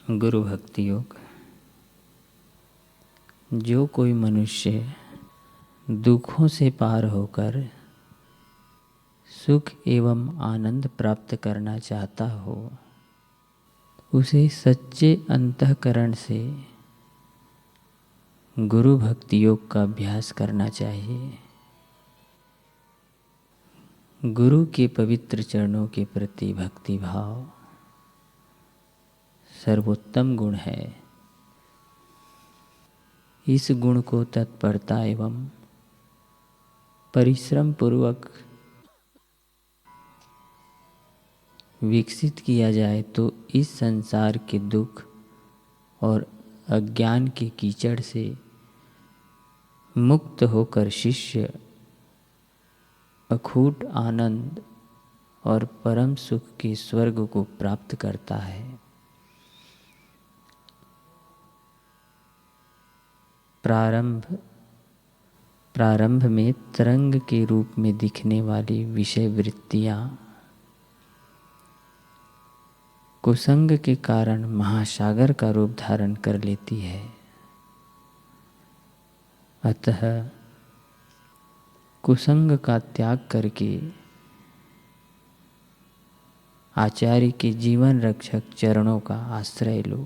गुरु भक्ति योग। जो कोई मनुष्य दुखों से पार होकर सुख एवं आनंद प्राप्त करना चाहता हो, उसे सच्चे अंतःकरण से गुरु भक्ति योग का अभ्यास करना चाहिए। गुरु के पवित्र चरणों के प्रति भक्ति भाव सर्वोत्तम गुण है। इस गुण को तत्परता एवं परिश्रम पूर्वक विकसित किया जाए तो इस संसार के दुख और अज्ञान के कीचड़ से मुक्त होकर शिष्य अखूट आनंद और परम सुख के स्वर्ग को प्राप्त करता है। प्रारंभ में तरंग के रूप में दिखने वाली विषय वृत्तियां कुसंग के कारण महासागर का रूप धारण कर लेती है। अतः कुसंग का त्याग करके आचार्य के जीवन रक्षक चरणों का आश्रय लो।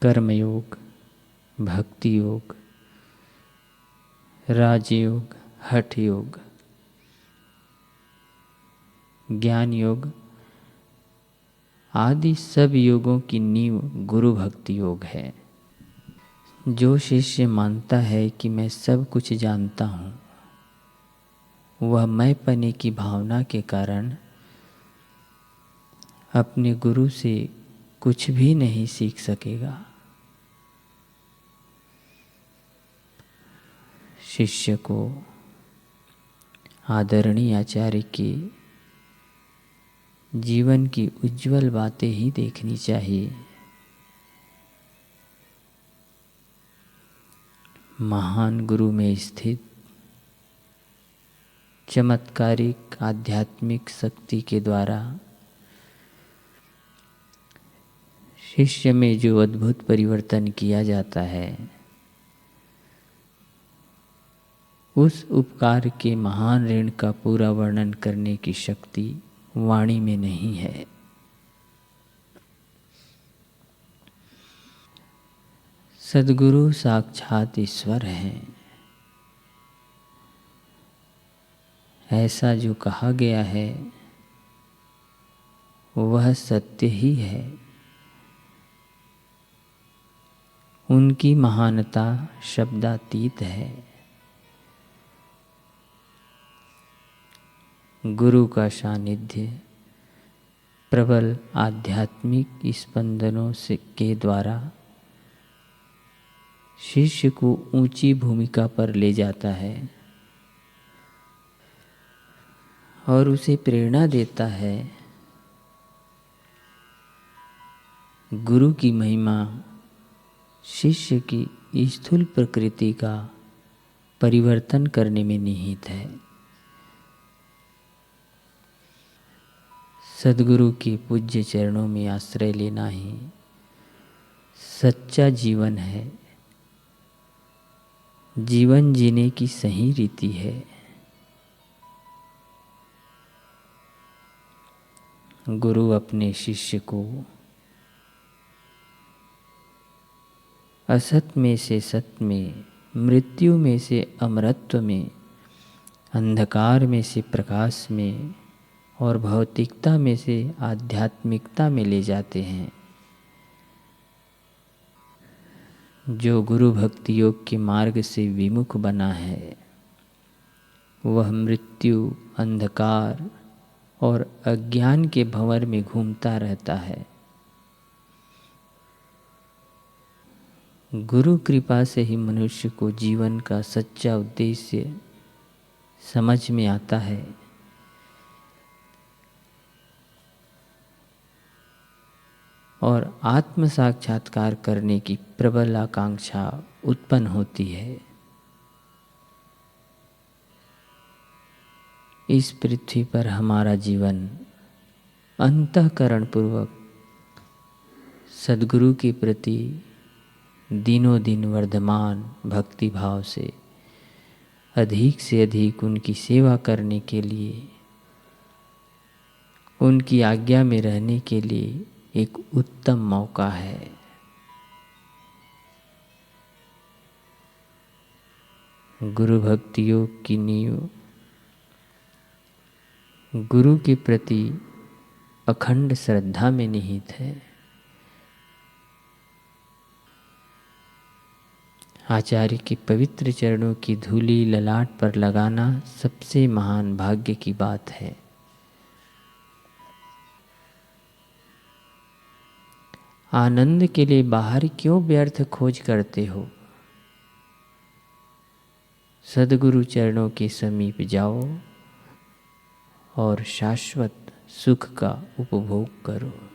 कर्मयोग, भक्ति योग, राजयोग, हठ योग, ज्ञान योग आदि सब योगों की नींव गुरु भक्ति योग है। जो शिष्य मानता है कि मैं सब कुछ जानता हूँ, वह मैंपने की भावना के कारण अपने गुरु से कुछ भी नहीं सीख सकेगा। शिष्य को आदरणीय आचार्य के जीवन की उज्जवल बातें ही देखनी चाहिए। महान गुरु में स्थित चमत्कारिक आध्यात्मिक शक्ति के द्वारा शिष्य में जो अद्भुत परिवर्तन किया जाता है, उस उपकार के महान ऋण का पूरा वर्णन करने की शक्ति वाणी में नहीं है। सद्गुरु साक्षात ईश्वर हैं, ऐसा जो कहा गया है वह सत्य ही है। उनकी महानता शब्दातीत है। गुरु का सानिध्य प्रबल आध्यात्मिक स्पंदनों से के द्वारा शिष्य को ऊंची भूमिका पर ले जाता है और उसे प्रेरणा देता है। गुरु की महिमा शिष्य की स्थूल प्रकृति का परिवर्तन करने में निहित है। सद्गुरु के पूज्य चरणों में आश्रय लेना ही सच्चा जीवन है, जीवन जीने की सही रीति है। गुरु अपने शिष्य को असत में से सत में, मृत्यु में से अमरत्व में, अंधकार में से प्रकाश में और भौतिकता में से आध्यात्मिकता में ले जाते हैं। जो गुरु भक्ति योग के मार्ग से विमुख बना है, वह मृत्यु, अंधकार और अज्ञान के भंवर में घूमता रहता है। गुरु कृपा से ही मनुष्य को जीवन का सच्चा उद्देश्य समझ में आता है। और आत्म साक्षात्कार करने की प्रबल आकांक्षा उत्पन्न होती है। इस पृथ्वी पर हमारा जीवन अंतःकरण पूर्वक सद्गुरु के प्रति दिनों दिन वर्धमान भक्ति भाव से अधिक उनकी सेवा करने के लिए, उनकी आज्ञा में रहने के लिए एक उत्तम मौका है। गुरु भक्ति योग की नींव गुरु के प्रति अखंड श्रद्धा में निहित है। आचार्य के पवित्र चरणों की धूली ललाट पर लगाना सबसे महान भाग्य की बात है। आनंद के लिए बाहर क्यों व्यर्थ खोज करते हो? सद्गुरु चरणों के समीप जाओ और शाश्वत सुख का उपभोग करो।